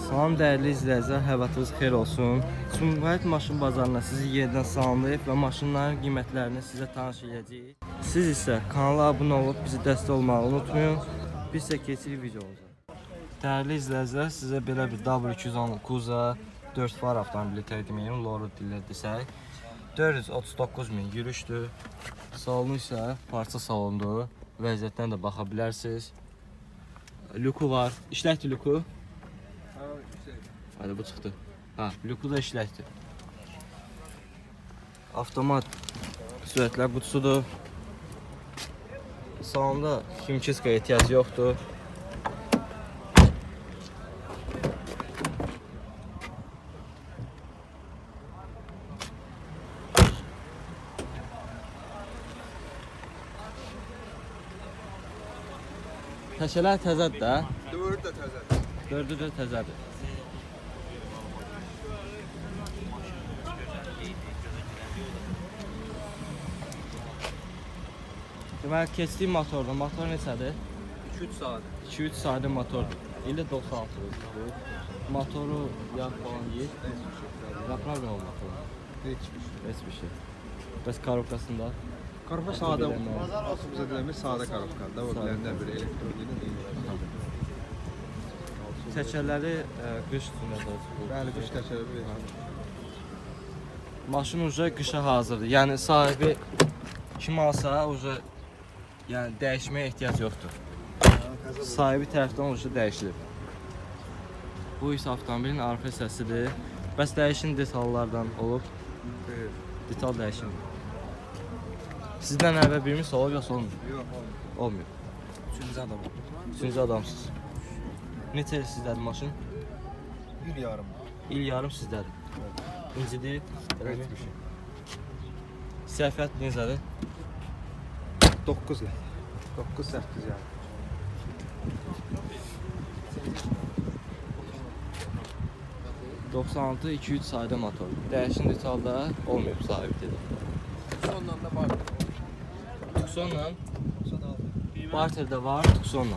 Salam dəyərli izləyicilər, hər vaxtınız xeyir olsun. Sumqayıt maşın bazarına sizi yerdən salamlayıb və maşınların qiymətlərini sizə tanış edəcəyik. Siz isə kanala abunə olub bizi dəstək olmağı unutmayın. Biz isə keçirik videomuza. Dəyərli izləyicilər, sizə belə bir W210 Kuza 4 far avtomobili təqdim edirəm. Loru dillə desək. 439.000 yürüşdür. Salonu isə parça salondur. Vəziyyətdən də baxa bilərsiniz. Lüku var. İşləkdir lüku. Hadi bu çıxdı. Ha, lüku da işləkdir. Avtomat sürətlər qutusudur. Salonda himçiskaya ehtiyac yoxdur. Təşələr təzədir də. Dördü də təzədir. Dördü də təzədir. Deməli, keçdiyim motordur. Motor neçədir? 2-3 saat. 2-3 sadə motordur. İldə 96'dır. Motoru yağ falan yiyir. Yaprak ne olmaq olur? Heç bir şey. Bəs karobkasında? Karabka sadə. Asıl bizə deyilir sadə karabkadır. O bilərindən biri elektroniklə deyil. Təkərləri qış üstündədir. Bəli, qış təkəri. Maşın uca qışa hazırdır. Yəni sahibi kim alsa uca yəni dəyişməyə ehtiyac yoxdur. Sahibi tərəfdən uca dəyişilir. Bu isə avtomobilin arxa hissəsidir. Bəs dəyişim detallardan olub. Detal dəyişim. Sizdən əvvəl birimiz olub yoxsa olmuyor? Yox, Olmuyor. üçüncü adam. Üçüncü adamsınız. Neçə il sizdədir maşın? Bir yarım. İl yarım sizdədir. İncidir. Heç bir şey. Səhviyyət necədir? 9 il. 9-8 yəni. ...96 203 sayda motor. Dəyişim detalda olmayıb sahibi dedi. Sondan da var. Tucsonla Barter'də var, Tucsonla.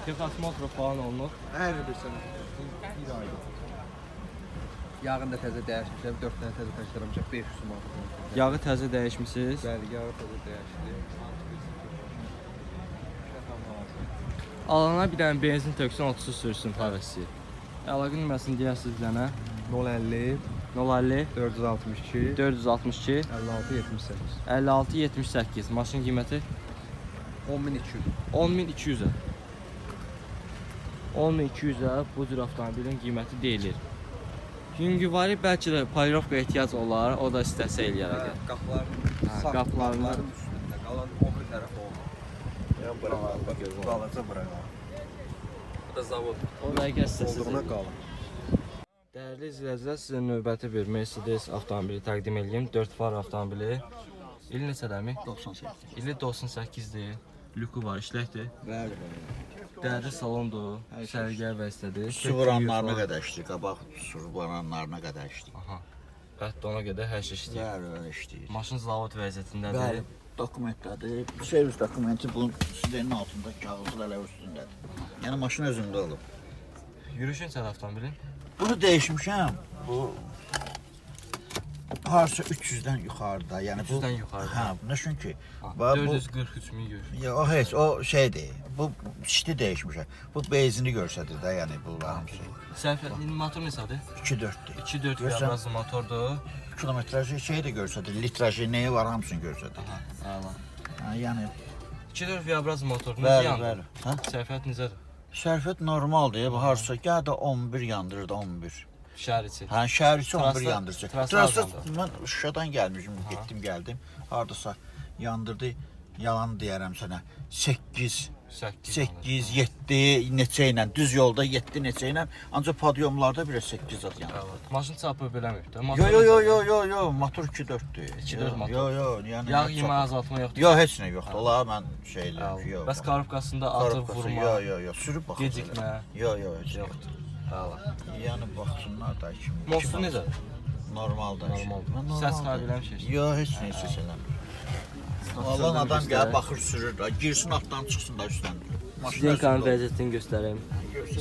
Texas motor falan olunur. Hər bir sənə. Bir ay. Yağını da təzə dəyişmişəm. 4 dənə təzə təşkilləmişəm. 500 manat. Yağı təzə dəyişmisiniz. Bəli, yağı təzə dəyişdi. Alana bir dənə benzin töksün 30 sürsün tavsiyə. Əlaqə nömrəsini deyərsiniz bir dənə. 050 050 462 462 56 78. 56 78. Maşın qiyməti 10200. 10200-ə. 10200-ə bu cür avtomobilin qiyməti deyilir. Yüngüvari bəlkə də polirovka ehtiyac olar, o da istəsə eləyər. Qapıların üstündə qalan o bir tərəf olmur. Yəni balaca bıraqa. Bu da zavod. O dəqiqə istəsə Olduğuna qalır. Dəyərli izləyicilər, sizə növbəti bir Mercedes avtomobili təqdim edeyim. 4 far avtomobili. İl neçədəmi? 98. İli 98-dir. Lüku var, işləkdir. Bəli. Dərli salondur, sərgər vəzifədir. Su vuranlarına qədər işləyir, qabaq su vuranlarına qədər işləyir. Aha. Hətta ona qədər hər şey işləyir. Bəli, öyle işləyir. Maşın zavod vəziyyətindədir. Bəli, dokumentlədir. Servis dokumenti bunun sidenin altında, kağızı elə üstündədir. Yəni maşın özündə olub. Yürüyüşün neçədir avtomobilin? Bunu dəyişmişəm. Bu harca 300-dən yuxarıda. Yəni bu 300-dən yuxarıda. Hə, nə çünki 443 min yürüyüş. Ya o heç o şeydir. Bu işti dəyişmişəm. Bu benzini göstərir də, yəni bu hamısı. Səhviyyətli motor neçədir? 2-4-dür. 2.4 viabrazlı motordur. Kilometrajı şey də göstərir, litrajı nəyi var hamısını göstərir. Əla. Ha, yəni 2.4 viabrazlı motor necə bəli, yandı? bəli. Hə? Səhviyyət necədir? Sərfiyyat normaldır. Bu harsa gəl də 11 yandırır da 11. Şəhər içi. Hə, şəhər içi 11 Trasa- yandırır. trasa Trasa azaldı. mən Şuşadan gəlmişim, getdim, gəldim. Hardasa yandırdı. Yalan deyərəm sənə. 8 8 7 neçə ilə düz yolda 7 neçə ilə ancaq podyumlarda biraz 8 zat yanır. Maşın çapı beləmir də. Yo, motor 2-4-dür. 2.4 motor. Yo, yəni Yağ yemə azaltma yoxdur. Yo, heç nə yoxdur. Ola mən şeylə, yox. Bəs karobkasında atıb vurma, Yo, sürüb baxın. gecikmə Yo, heç yoxdur. Əla. Yəni baxsınlar da kim. Mostu necə? Normaldır. Normal. Səs qayı bilən şey. Yo, heç nə hiss eləmir. Alan adam gəlib baxır sürür da, girsin altdan çıxsın da üstdən. Denkanın vəziyyətini göstəreyim.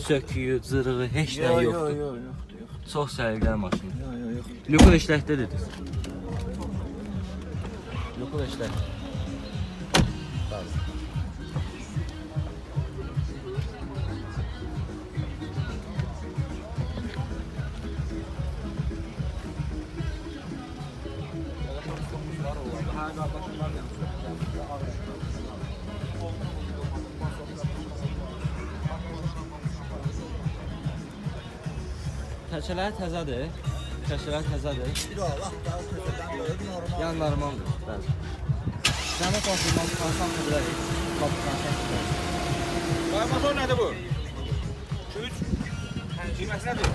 Söküyü, zırığı, heç nə yoxdur. Yoxdur. Çox səliqəli maşındır. Yox. Lükul işləkdə dedik. Lükul işlək. Təkələr təzədir. Təkələr təzədir. Yəni normaldır. Bəli. Zəhmət olsun, mən konsan bilərik. Motor nədir bu? 3. Qiyməti nədir?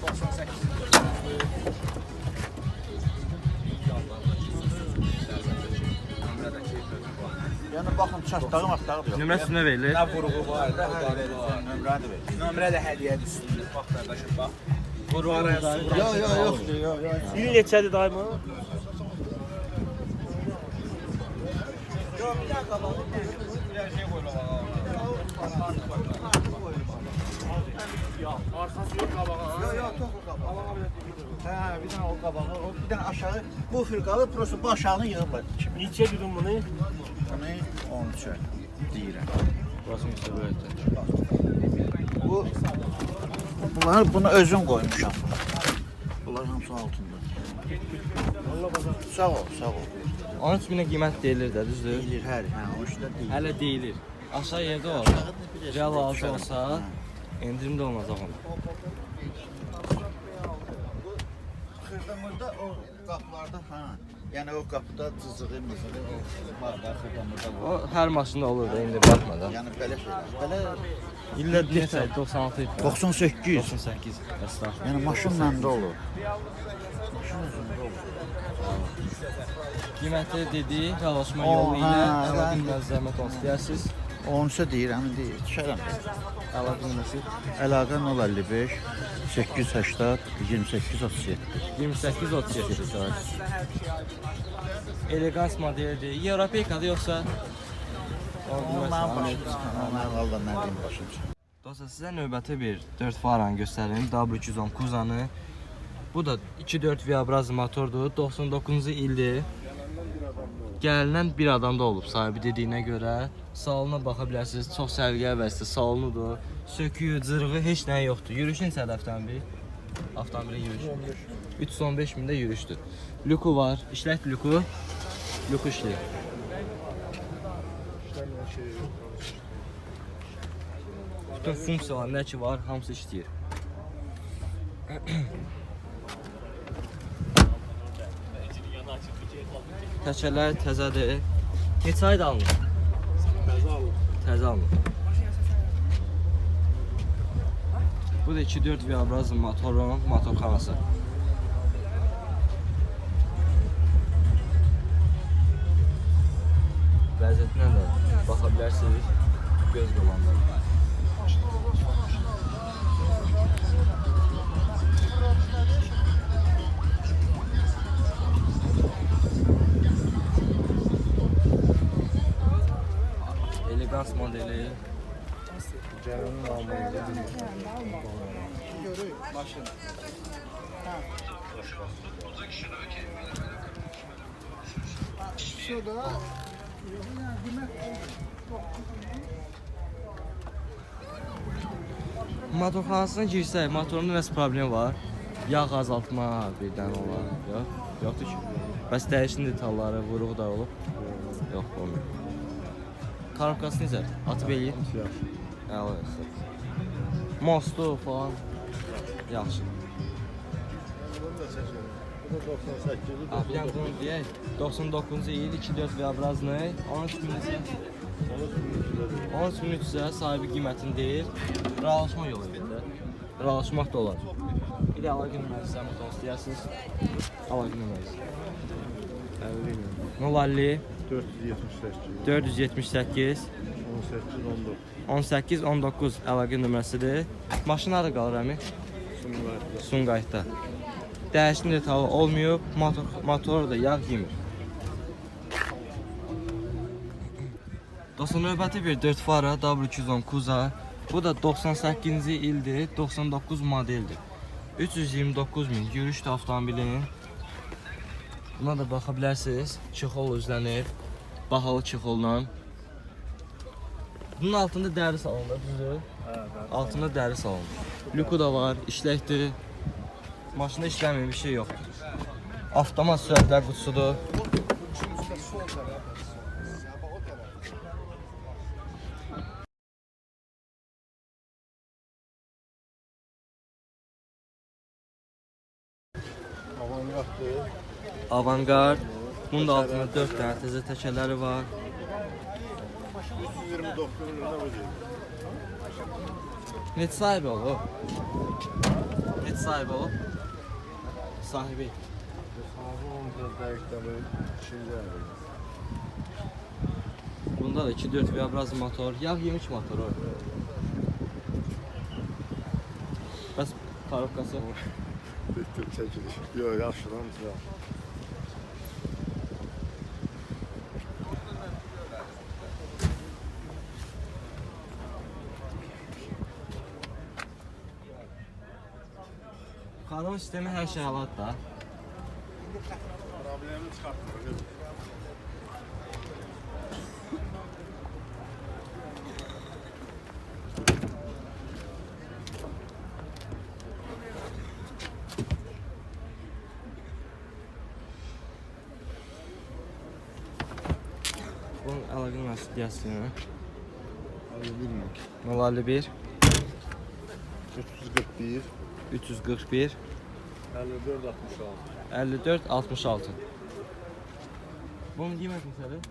98. Yəni baxın çatdağı matdağı da yox. Nömrə üstünə verilir. Nə vuruğu var, nə Nömrəni ver. nömrə də hədiyyədir üstündə. Bax qardaşım, bax. Vuruğu araya su. Yoxdur. İl neçədir daima? Yox, bir dəqiqə bax. Bir şey qoyulur. Arxası yox qabağa. Yox, toxu qabağı. Hə, bir dənə o qabağı, bir dənə aşağı. Bu firqalı prosta bu aşağını yığırlar. Neçə güdün bunu? Bunu 13 deyirəm. Burası müstəviyyətdir. Bunu özüm qoymuşam. Bunlar hamısı altında. Sağ ol. 13 minə qiymət deyilir də, düzdür? Deyilir hər, hə, o işdə deyilir. Hələ deyilir. Aşağı yerdə o. Real alçı olsa, endirimdə olmaz ağam. Xırdamırda o qapılarda, hə. Yəni o qapıda cızığı, mızığı, o var da xırdamırda var. O hər maşında olur da, indi baxma da. Yəni belə şeylər. Belə İllə neçə? 96 idi. 98. 98. Əsla. Yəni maşın məndə olur. Maşın özündə olur. Qiyməti dedi, razılaşma O, yolu ilə hə, əlaqə hə. zəhmət olsun deyərsiniz. 13-ə deyirəm, indi düşərəm. Əlaqə nömrəsi Əlaqə 055 880 28 37. 28 37. Elegans modelidir. Europeykadır yoxsa? Mən başım çıxan, mən valla mən deyim başım çıxan. Dostlar, sizə növbəti bir 4 faranı göstərim. W210 Kuzanı. Bu da 2.4 Viabraz motordur. 99-cu ildir. Gəlinən bir adamda olub sahibi dediyinə görə. Salona baxa bilərsiniz. Çox səliqəli vəzifə salonudur. Söküyü, cırığı heç nə yoxdur. Yürüyüş neçədir avtomobil? Avtomobilin yürüyüşü 315 mində yürüyüşdür. Lüku var. İşlək lüku. Lüku işləyir. Bütün funksiyalar nə ki var, hamısı işləyir. Təkərlər təzədir. Neçə ayda alınır? Təzə alınır. Bu da 2.4 Viabraz motorun motorxanası. Vəziyyətinə də baxa bilərsiniz. Göz qabağında. Elegans modeli. Motorxanasına girsək, motorun nəsə problemi var. Yağ azaltma birdən olar. Yoxdur ki. Bəs dəyişin detalları, vuruğu da olub. Yox, olmuyor. Karabkası necə? Atıb eləyir? Yaxşı. Yaxşı. Mostu falan. Yaxşı. Bir dənə bunu deyək. 99-cu il 2.4 Viabrazlı. 13.300-ə sahibi qiymətini deyir. Razılaşma yolu ilə. Razılaşmaq da olar. Bir də əlaqə nömrəsi zəhmət olsun deyərsiniz. Əlaqə nömrəsi. 050 478 18 19 əlaqə nömrəsidir. Maşın harada qalır əmi? Sumqayıtda. Dəyişmə detalı olmayıb, motor da yağ yemir. Dostlar, növbəti bir 4 fara W210 Kuza. Bu da 98-ci ildir, 99 modeldir. 329.000 yürüyüşlü avtomobilin. Buna da baxa bilərsiniz. Çexol üzlənir. Bahalı çexoldan. Bunun altında dəri salonda, düzdür? Altında dəri salonda. Lüku da var, işləkdir. Maşında işləməyən bir şey yoxdur. Avtomat sürətlər qutusudur. Avantgard. Bunun da altında 4 dənə təzə təkərləri var. 329 lira ödəyir. Net sahibi olub. Net sahibi olub. Sahibi. Sahibi 14 dəqiqdə bir şey gəlir. Bunda da 2.4 V-Abraz motor. Yağ yemiş motor o. Bəs parokası. Bitti çəkilir. Yox, yaxşıdan güzel. Kanal sistemi hər şey alat da. Problemi çıxartmır. Bunun əlaqə nəsil Hadi bilmiyorum. 051 341 341 54 66. 54 66. Bunun qiymət neçədir?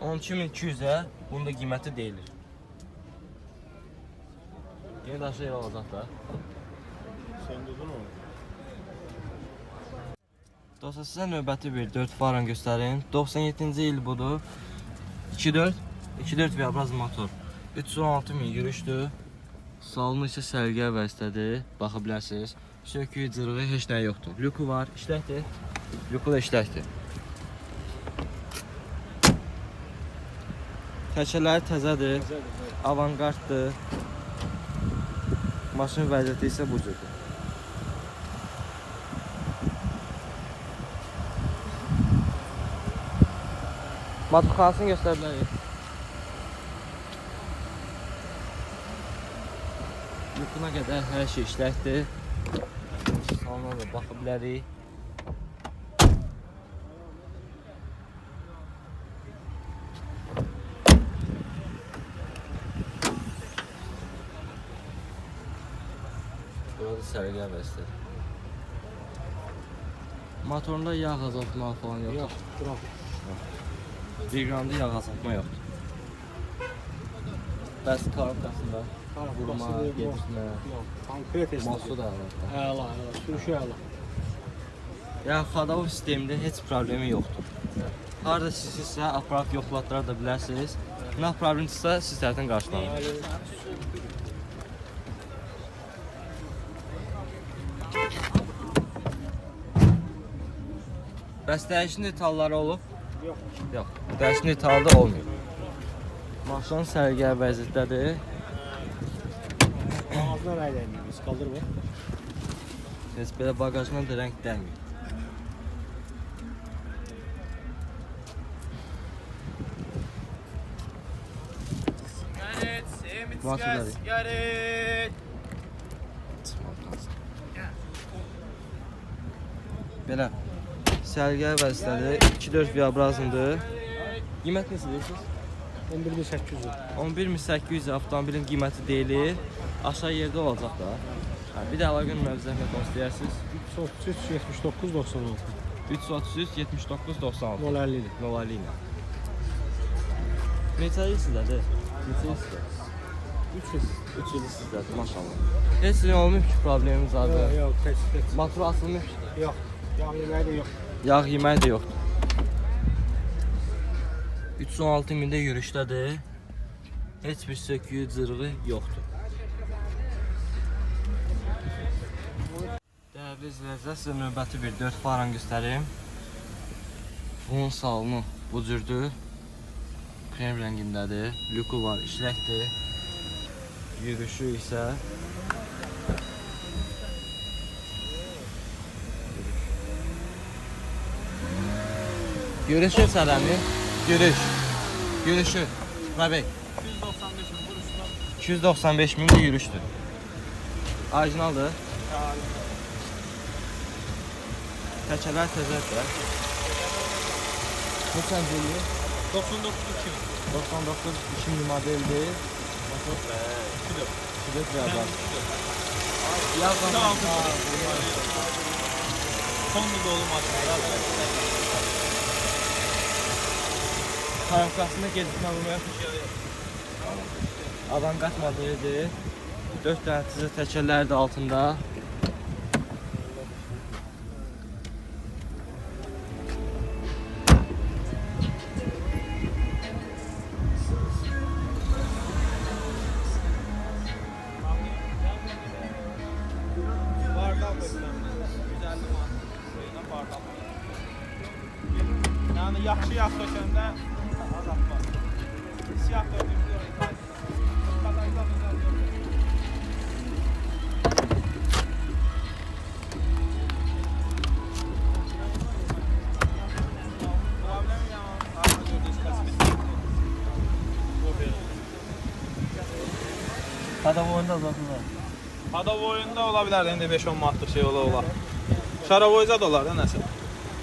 12200-ə. Bunun da qiyməti deyilir. Yeni də şey olacaq da. Sen dedin onu. Dostlar, sizə növbəti bir 4 faran göstərin. 97-ci il budur. 2.4 V-Abraz motor. 316.000 yürüyüşdür. Salonu isə sərgiyə vəzifədir. Baxa bilərsiniz. Söküyü, cırığı, heç nə yoxdur. Lüku var, işləkdir. Lüku da işləkdir. Təkərləri təzədir. Avantgarddır. Maşın vəziyyəti isə bu cürdür. Matbuxanasını göstərə bilərik. Lükuna qədər hər şey işləkdir. Salona da baxa bilərik. Burada sərgiyə vəzifədir. Motorunda yağ azaltma falan yoxdur. Yox, bırak. 1 qramda yağ azaltma yoxdur. Bəs karabkasında vurma, gedişmə, Konkret mosu esnafı. da var. Əla, sürüşü əla. Yəni xadavı sistemində heç problemi yoxdur. Harada sizsə aparat yoxlatdıra da bilərsiniz. Nə problemdirsə siz tərəfdən qarşılanır. Bəs dəyişin detalları olub? Yox. Yox, dəyişin detalda olmuyor. Maşın sərgiyə vəziyyətdədir. Ağzına rəyləyimiz qaldır bu. Heç belə bagajına da rəng dəlmir. Sigaret. Belə sərgiyə vəziyyətdədir. 2.4 V-Abrazındır. Qiymət neçə deyirsiniz? 11.800. 11.800 avtomobilin qiyməti deyilir. Aşağı yerdə olacaq da. Bir də əlaqə nömrənizi zəhmət olsun istəyirsiniz. 333 79 96. 333 79 96 050 idi. 050 ilə. Neçə il sizdədir? Neçə il sizdədir? 3 il. 3 il sizdədir, maşallah. Heç nə olmayıb ki, problemimiz abi. Yox, tək. Motor asılmayıb ki. Yox. Yağ yeməyi də yox. Yağ yeməyi də yoxdur. 316.000-də yürüşdədir. Heç bir söküyü, cırığı yoxdur. Dəyərli izləyicilər, sizə növbəti bir 4 faran göstərim. Bunun salonu bu cürdür. Krem rəngindədir. Lüku var, işləkdir. Yürüyüşü isə Yürüyüşü sərəmi? Yürüyüşü. Məbək. 295 min yürüyüşdür. Orijinaldır. Təkələr təzədir. Bu səncəli? 99 2000 modeldir. Motor 2-4 yazar. Yazdan Sonlu dolu maşınlar. Tarafkasında gecikmə olmayan avantqard modelidir. 4 dənə təzə təkərlər də altında. Bardak beslənmə. 150 manat. Şeylə bardak. Yəni yaxşı sökəndə azaltma. Siyah dördüncü Padavoyunda azaltılır. Padavoyunda ola bilər, indi 5-10 manatlıq şey ola. Şaravoyca da olar da nəsə.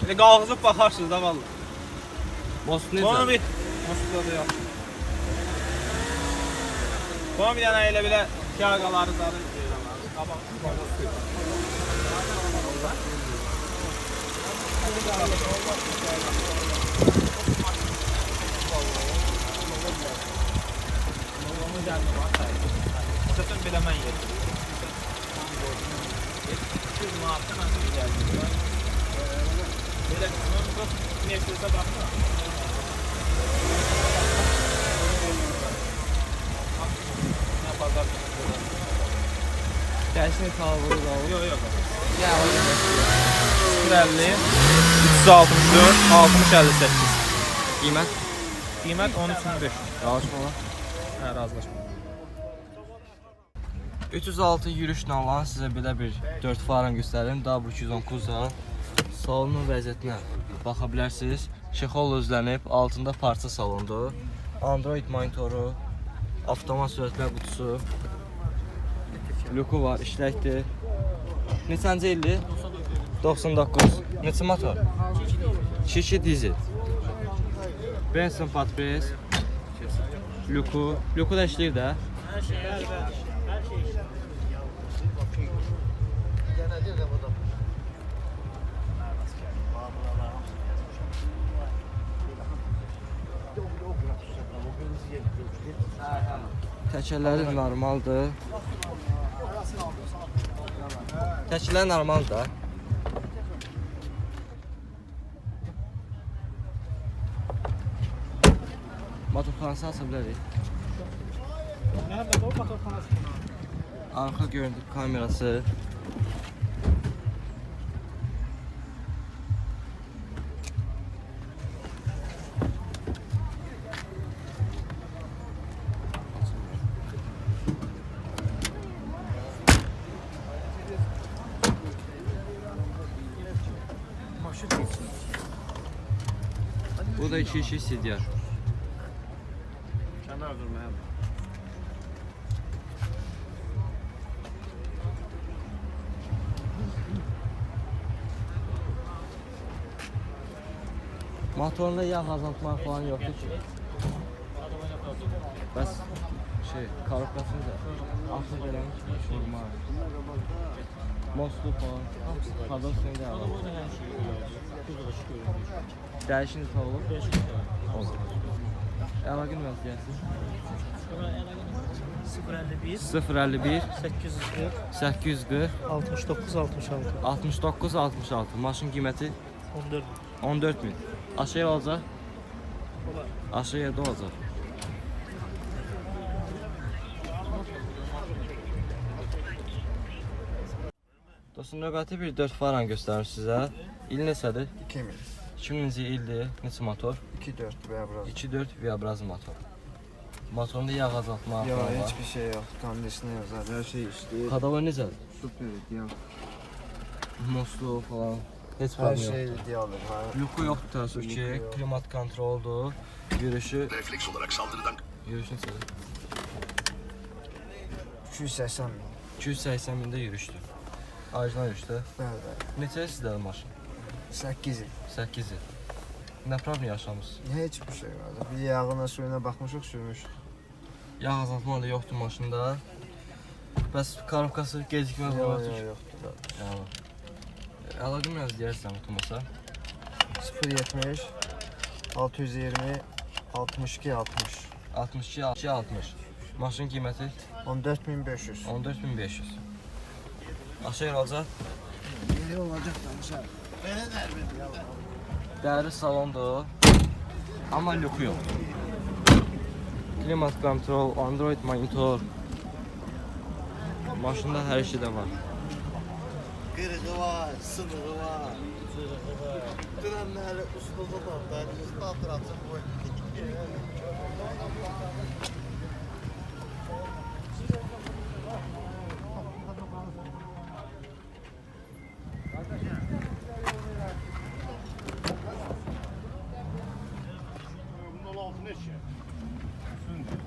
İndi qalxızıb baxarsınız da valla. Most Bunu necə? bir Moskva da yox. Bunu bir dənə elə bilə kağaları zarı qabaq. Satın belə mən yedim. 200 manatda mən size gəldim. Belə bunun Mercedes'e baxma. Ne pazar günü. Gəlsin tavuğu da olur. Yok yok. Ya o yüzden. 050 364 6058. Qiymət Qiymət 13500. razılaşma olar. Hə, razılaşma. 306 yürüyüşlə alan sizə belə bir 4 faran göstərim. W219-da salonun vəziyyətinə baxa bilərsiniz. Şexol özlənib, altında parça salondur. Android monitoru, avtomat sürətlər qutusu, lüku var, işləkdir. Neçənci ildir? 99. Neçə motor? 2 dizel. Benson patpres, lüku da işləyir də. Təkərləri normaldır. Təkərlər normaldır da. Motorxanası aça bilərik. Nerede o motorxanası? Arxa görüntü kamerası. Bu da 2 kişi CDR. Kenar durmaya bak. Motorunda yağ azaltma falan yoktu ki. Bəs şey, karokasını da altı gelen vurma. Moslu falan. Kadosunu da alalım. Dəyişini tavuk. Əlaqin vəziyyəsi. 051 840 69 66 69 66. Maşın qiyməti 14 14 min. Aşağıya olacaq. Aşağıya da olacaq. Dostlar, Növbəti bir 4 faran göstərir sizə. İl neçədir? 2000. 2000-ci ildir. Neçə motor? 2-4 veya biraz. 2-4 Viabraz motor. Motorunda yağ azaltma Ya falan var. hiçbir şey yok. Kondisyon yazar. Her şey işliyor. Kadava necədir? Süper ya. Musluğu falan. Heç Her problem şey yox. idealdir. Ha. Luku yoxdur təəssüf ki. Luku yox. Klimat kontroldur. Yürüyüşü. Refleks olarak saldırıdan Yürüyüşün neçədir? 280 bin. 280 mində yürüyüşdür. Ayrıca yürüyüşdür. Bəli, bəli. Neçə sizdə maşın? 8 il. 8 il. Nə problem yaşamısınız? Hiç bir şey var. Bir yağına suyuna bakmışıq, sürmüşük. Yağ azaltma da yoxdur maşında. Bəs korobkası gecikmə Yok var. yok yoktur. Yəni. Əlaqəm yaz deyərsən otomasa. 070 620 62 60 62 60. Maşın qiyməti 14500. 14500. Aşağı olacaq. Biri olacak danışar. Dəri salondur. Amma luku yoxdur. Klimat kontrol, Android monitor. Maşında hər şey də var. Kırığı var, sınırı var. Trenlerle ustada da usta atratacak bu.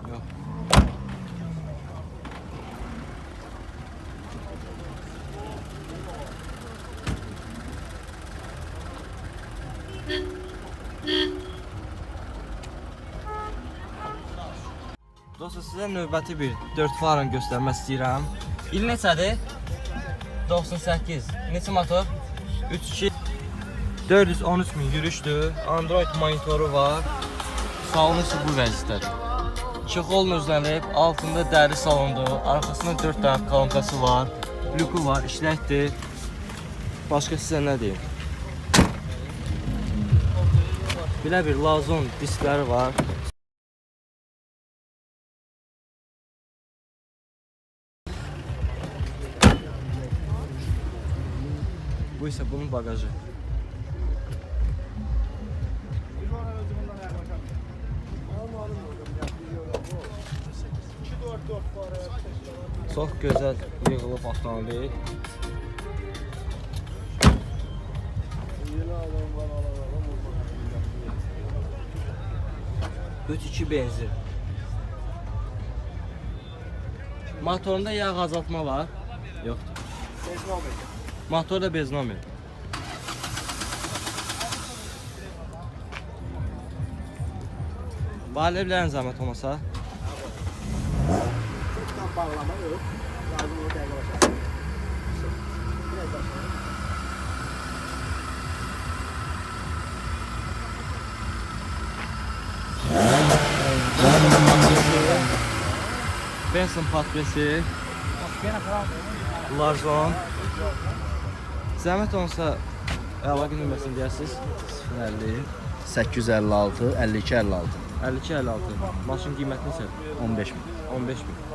Yox. Dostlar, sizə növbəti bir 4 faran göstərmək istəyirəm. İl neçədir? 98. Neçə motor? 3-2 413 min yürüşdür. Android monitoru var. Salonu bu vəziyyətdədir. Çexol nözlənib, altında dəri salondur. Arxasında 4 dənə kolonkası var. Luku var, işləkdir. Başqa sizə nə deyim? Belə bir lazon diskləri var. Bu isə bunun bagajı. Çox gözəl yığılıb avtomobil. Üç 2 benzin. Motorunda yağ azaltma var. Yoxdur. Motorda beznomiyor. Bağlaya bilərin zəhmət olmasa. Bağlama yok. Lazım o dəqiqə başa. Biraz aşağı. Benson patresi. Larzon. Zəhmət olmasa əlaqə nömrəsini deyərsiniz. 050 856 52 56 52 56. Maşın qiyməti neçədir? 15 min. 15 min.